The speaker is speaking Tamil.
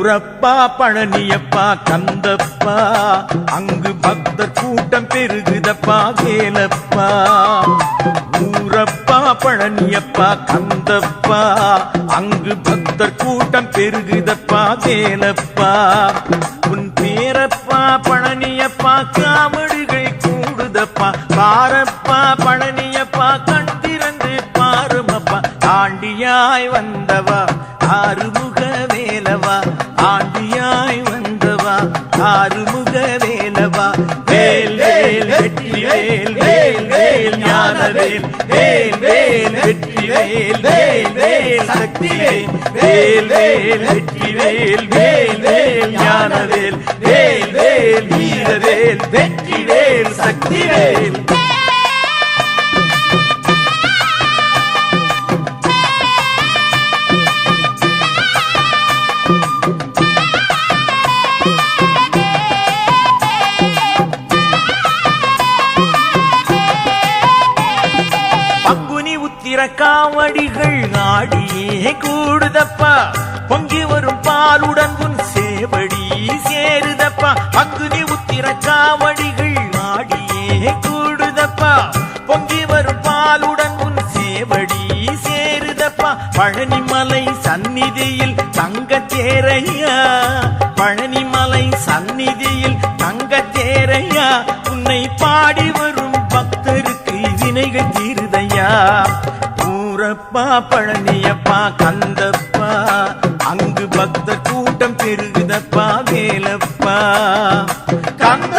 ஊரப்பா பழனியப்பா கந்தப்பா அங்கு பக்தர் கூட்டம் பெருகுதப்பா வேலப்பா. ஊரப்பா பழனியப்பா கந்தப்பா அங்கு பக்தர் கூட்டம் பெருகுதப்பா வேலப்பா. உன் பேரப்பா பழனியப்பா காவடிகள் கூடுதப்பா பாரப்பா பழனியப்பா கண் திறந்து பாருமப்பா. ஆண்டியாய் வந்தவா ஆறுமுக வேலவா ஆண்டியாய் வந்தவா ஆறுமுக வேலவா. வேல் வேல் வெற்றி வேல் வேல் வேல் ஞானவேல் வேல் வேல் வெற்றி வேல் வேல் வேல் சக்தி வேல் வேல் வேல் வெற்றி வேல் வேல் வேல் ஞானவேல் வேல் வேல் வீரவேல் வெற்றி வேல் சக்தி வேல். காவடிகள் ஆடியே கூடுதப்பா பொங்கி வரும் பாலுடன் உன் சேவடி சேருதப்பா. அங்குனி உத்திர காவடிகள் ஆடியே கூடுதப்பா பொங்கி வரும் பாலுடன் உன் சேவடி சேருதப்பா. பழனிமலை சந்நிதியில் தங்க தேரையா பழனிமலை சந்நிதியில் தங்க தேரையா. உன்னை பாடி வரும் பக்தருக்கு வினைகள் தீருதையா. ஊரப்பா பழனியப்பா கந்தப்பா அங்கு பக்தர் கூட்டம் பெருகுதப்பா வேலப்பா. கந்த